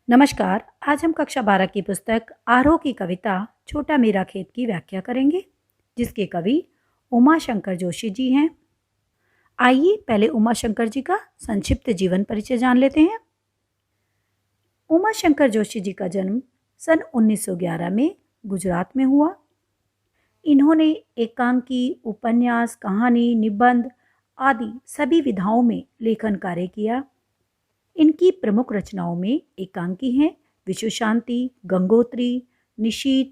नमस्कार। आज हम कक्षा 12 की पुस्तक आरोह की कविता छोटा मेरा खेत की व्याख्या करेंगे, जिसके कवि उमा शंकर जोशी जी हैं। आइए पहले उमा शंकर जी का संक्षिप्त जीवन परिचय जान लेते हैं। उमा शंकर जोशी जी का जन्म सन 1911 में गुजरात में हुआ। इन्होंने एकांकी, उपन्यास, कहानी, निबंध आदि सभी विधाओं में लेखन कार्य किया। इनकी प्रमुख रचनाओं में एकांकी हैं विश्व शांति, गंगोत्री, निशीथ,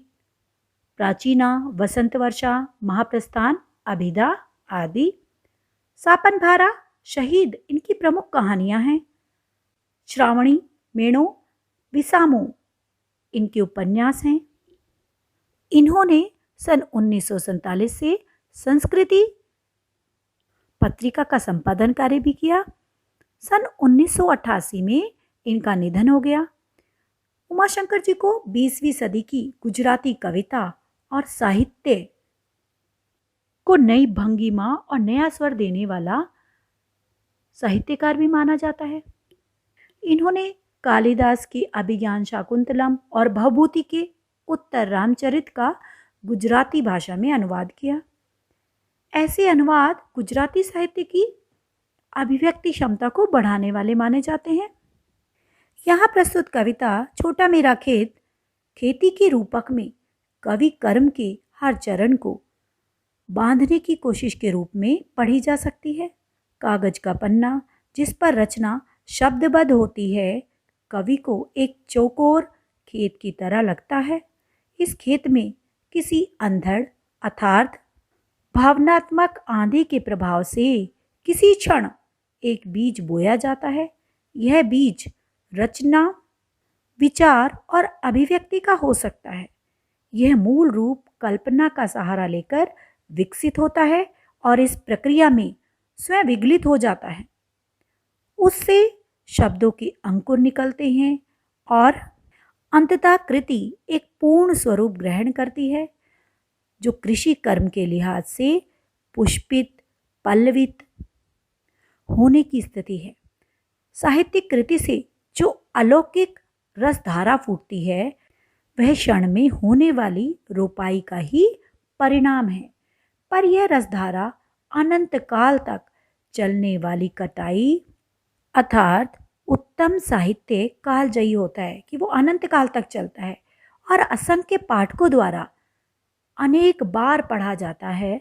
प्राचीना, वसंत वर्षा, महाप्रस्थान, अभिदा आदि। सापनभारा, शहीद इनकी प्रमुख कहानियां हैं। श्रावणी, मेणो, विसामो इनके उपन्यास हैं। इन्होंने सन 1947 से संस्कृति पत्रिका का संपादन कार्य भी किया। सन 1988 में इनका निधन हो गया। उमाशंकर जी को 20वीं सदी की गुजराती कविता और साहित्य को नई भंगिमा और नया स्वर देने वाला साहित्यकार भी माना जाता है। इन्होंने कालिदास की अभिज्ञान शाकुंतलम और भवभूति के उत्तर रामचरित का गुजराती भाषा में अनुवाद किया। ऐसे अनुवाद गुजराती साहित्य की अभिव्यक्ति क्षमता को बढ़ाने वाले माने जाते हैं। यहाँ प्रस्तुत कविता छोटा मेरा खेत खेती के रूपक में कवि कर्म के हर चरण को बांधने की कोशिश के रूप में पढ़ी जा सकती है। कागज का पन्ना जिस पर रचना शब्दबद्ध होती है, कवि को एक चौकोर खेत की तरह लगता है। इस खेत में किसी अंधड़ अर्थात भावनात्मक आंधी के प्रभाव से किसी क्षण एक बीज बोया जाता है। यह बीज रचना, विचार और अभिव्यक्ति का हो सकता है। यह मूल रूप कल्पना का सहारा लेकर विकसित होता है और इस प्रक्रिया में स्वयं विगलित हो जाता है। उससे शब्दों के अंकुर निकलते हैं और अंततः कृति एक पूर्ण स्वरूप ग्रहण करती है, जो कृषि कर्म के लिहाज से पुष्पित, पल्लवित होने की स्थिति है। साहित्यिक कृति से जो अलौकिक रसधारा फूटती है, वह क्षण में होने वाली रोपाई का ही परिणाम है, पर यह रसधारा अनंत काल तक चलने वाली कटाई अर्थात उत्तम साहित्य कालजयी होता है कि वो अनंत काल तक चलता है और असंख्य पाठकों द्वारा अनेक बार पढ़ा जाता है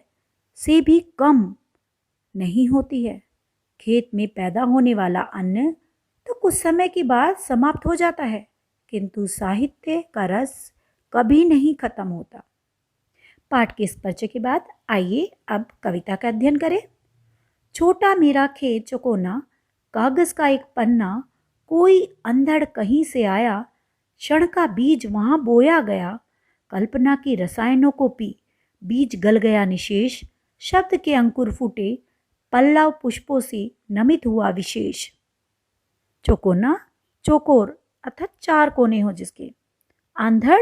से भी कम नहीं होती है। खेत में पैदा होने वाला अन्न तो कुछ समय के बाद समाप्त हो जाता है, किंतु साहित्य का रस कभी नहीं खत्म होता। पाठ के इस परिचय के बाद आइए अब कविता का अध्ययन करें। छोटा मेरा खेत चौकोना, कागज का एक पन्ना, कोई अंधड़ कहीं से आया, क्षण का बीज वहां बोया गया, कल्पना की रसायनों को पी, बीज गल गया निशेष, शब्द के अंकुर फूटे, पल्लव पुष्पों से नमित हुआ विशेष। चौकोना, चौकोर अर्थात चार कोने हो जिसके। अंधड़,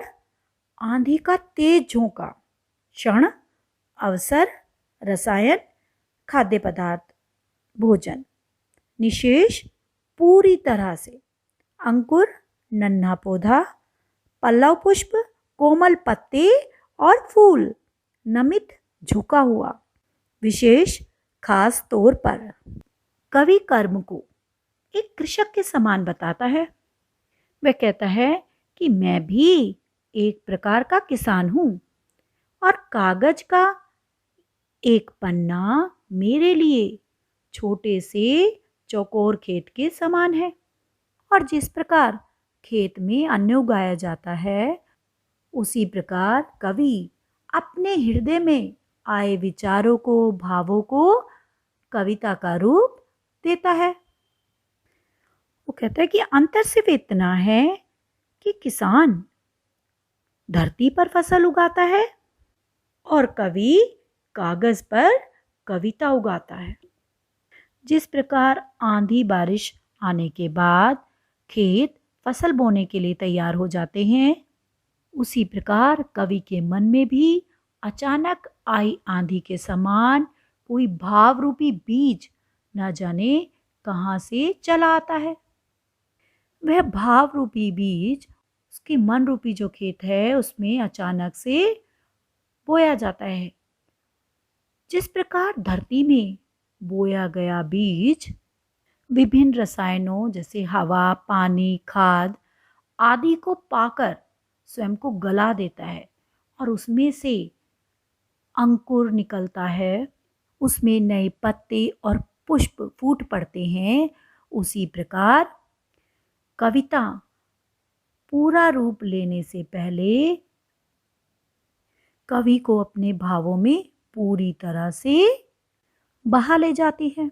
आंधी का तेज झोंका। क्षण, अवसर, रसायन, खाद्य पदार्थ, भोजन। निशेष, पूरी तरह से। अंकुर, नन्हा पौधा। पल्लव पुष्प, कोमल पत्ते और फूल। नमित, झुका हुआ। विशेष, खास तौर पर। कवि कर्म को एक कृषक के समान बताता है। वह कहता है कि मैं भी एक प्रकार का किसान हूं और कागज का एक पन्ना मेरे लिए छोटे से चौकोर खेत के समान है। और जिस प्रकार खेत में अन्न उगाया जाता है, उसी प्रकार कवि अपने हृदय में आए विचारों को, भावों को कविता का रूप देता है। वो कहता है कि अंतर सिर्फ इतना है कि किसान धरती पर फसल उगाता है और कवि कागज पर कविता उगाता है। जिस प्रकार आंधी बारिश आने के बाद खेत फसल बोने के लिए तैयार हो जाते हैं, उसी प्रकार कवि के मन में भी अचानक आई आंधी के समान कोई भाव रूपी बीज न जाने कहाँ से चला आता है। वह भाव रूपी बीज उसके मन रूपी जो खेत है उसमें अचानक से बोया जाता है। जिस प्रकार धरती में बोया गया बीज विभिन्न रसायनों जैसे हवा, पानी, खाद आदि को पाकर स्वयं को गला देता है और उसमें से अंकुर निकलता है, उसमें नए पत्ते और पुष्प फूट पड़ते हैं, उसी प्रकार कविता पूरा रूप लेने से पहले कवि को अपने भावों में पूरी तरह से बहा ले जाती है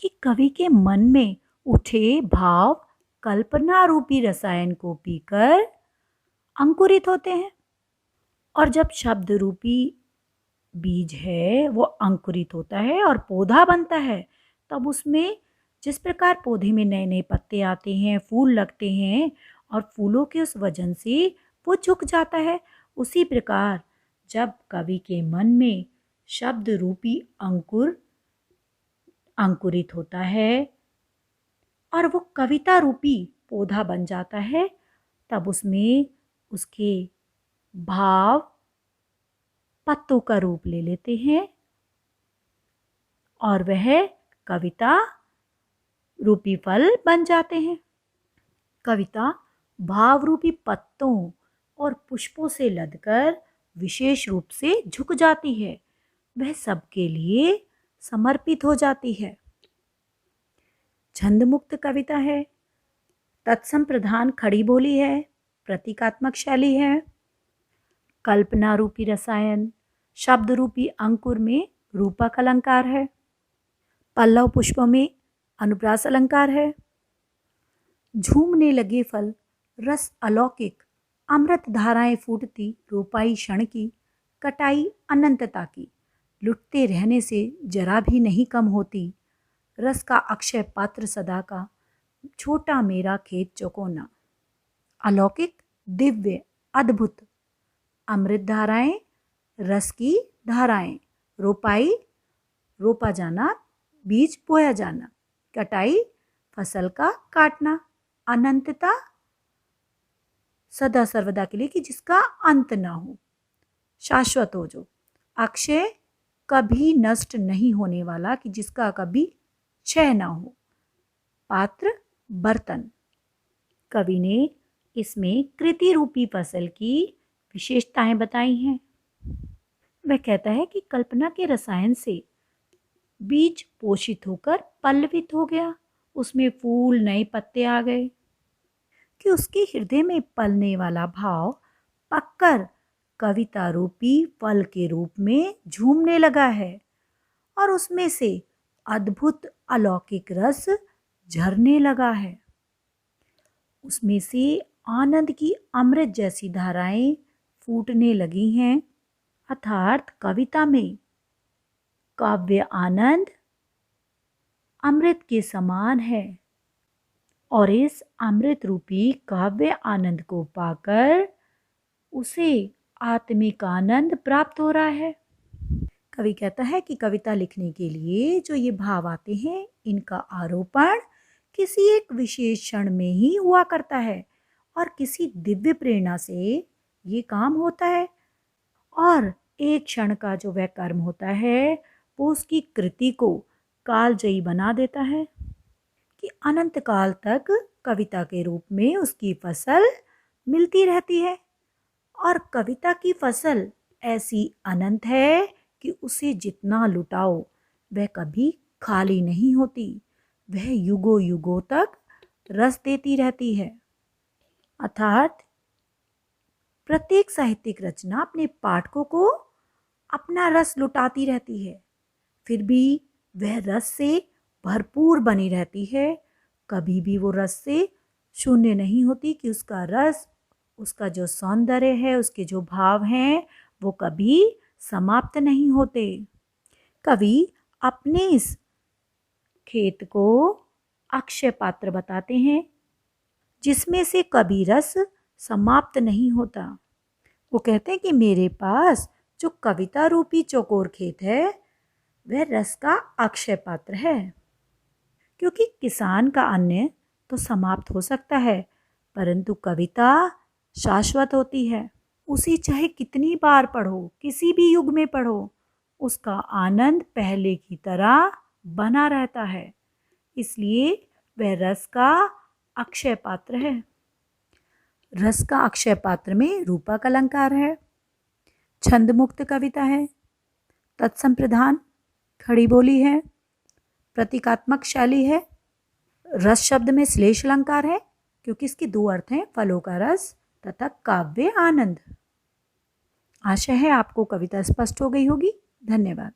कि कवि के मन में उठे भाव कल्पना रूपी रसायन को पीकर अंकुरित होते हैं और जब शब्द रूपी बीज है वो अंकुरित होता है और पौधा बनता है, तब उसमें जिस प्रकार पौधे में नए नए पत्ते आते हैं, फूल लगते हैं और फूलों के उस वजन से वो झुक जाता है, उसी प्रकार जब कवि के मन में शब्द रूपी अंकुर अंकुरित होता है और वो कविता रूपी पौधा बन जाता है, तब उसमें उसके भाव पत्तों का रूप ले लेते हैं और वह कविता रूपी फल बन जाते हैं। कविता भाव रूपी पत्तों और पुष्पों से लदकर विशेष रूप से झुक जाती है, वह सबके लिए समर्पित हो जाती है। छंद मुक्त कविता है, तत्सम प्रधान खड़ी बोली है, प्रतीकात्मक शैली है, कल्पना रूपी रसायन, शब्द रूपी अंकुर में रूपक अलंकार है, पल्लव पुष्पों में अनुप्रास अलंकार है, झूमने लगे फल रस अलौकिक, अमृत धाराएं फूटती रोपाई क्षण की, कटाई अनंतता की, लुटते रहने से जरा भी नहीं कम होती, रस का अक्षय पात्र सदा का, छोटा मेरा खेत चौकोना। अलौकिक, दिव्य, अद्भुत, अमृत धाराएं, रस की धाराएं, रोपाई रोपा जाना, बीज बोया जाना, कटाई फसल का काटना, अनंतता सदा सर्वदा के लिए कि जिसका अंत ना हो, शाश्वत हो जो, अक्षय कभी नष्ट नहीं होने वाला कि जिसका कभी क्षय ना हो, पात्र बर्तन। कवि ने इसमें कृति रूपी फसल की विशेषताएं बताई हैं। वह कहता है कि कल्पना के रसायन से बीज पोषित होकर पल्लवित हो गया, उसमें फूल नए पत्ते आ गए कि उसके हृदय में पलने वाला भाव पककर कविता रूपी फल के रूप में झूमने लगा है और उसमें से अद्भुत अलौकिक रस झरने लगा है, उसमें से आनंद की अमृत जैसी धाराएं फूटने लगी हैं, अर्थात कविता में काव्य आनंद अमृत के समान है और इस अमृत रूपी काव्य आनंद को पाकर उसे आत्मिक आनंद प्राप्त हो रहा है। कवि कहता है कि कविता लिखने के लिए जो ये भाव आते हैं, इनका आरोपण किसी एक विशेष क्षण में ही हुआ करता है और किसी दिव्य प्रेरणा से ये काम होता है और एक क्षण का जो वह कर्म होता है वो उसकी कृति को कालजयी बना देता है कि अनंत काल तक कविता के रूप में उसकी फसल मिलती रहती है और कविता की फसल ऐसी अनंत है कि उसे जितना लुटाओ वह कभी खाली नहीं होती, वह युगों युगों तक रस देती रहती है। अर्थात प्रत्येक साहित्यिक रचना अपने पाठकों को अपना रस लुटाती रहती है, फिर भी वह रस से भरपूर बनी रहती है, कभी भी वो रस से शून्य नहीं होती कि उसका रस, उसका जो सौंदर्य है, उसके जो भाव हैं वो कभी समाप्त नहीं होते। कवि अपने इस खेत को अक्षय पात्र बताते हैं जिसमें से कभी रस समाप्त नहीं होता। वो कहते हैं कि मेरे पास जो कविता रूपी चौकोर खेत है वह रस का अक्षय पात्र है, क्योंकि किसान का अन्न तो समाप्त हो सकता है, परंतु कविता शाश्वत होती है। उसे चाहे कितनी बार पढ़ो, किसी भी युग में पढ़ो, उसका आनंद पहले की तरह बना रहता है। इसलिए वह रस का अक्षय पात्र है। रस का अक्षय पात्र में रूपक अलंकार है, छंद मुक्त कविता है, तत्संप्रधान खड़ी बोली है, प्रतीकात्मक शैली है, रस शब्द में श्लेष अलंकार है क्योंकि इसके दो अर्थ हैं, फलों का रस तथा काव्य आनंद। आशा है आपको कविता स्पष्ट हो गई होगी। धन्यवाद।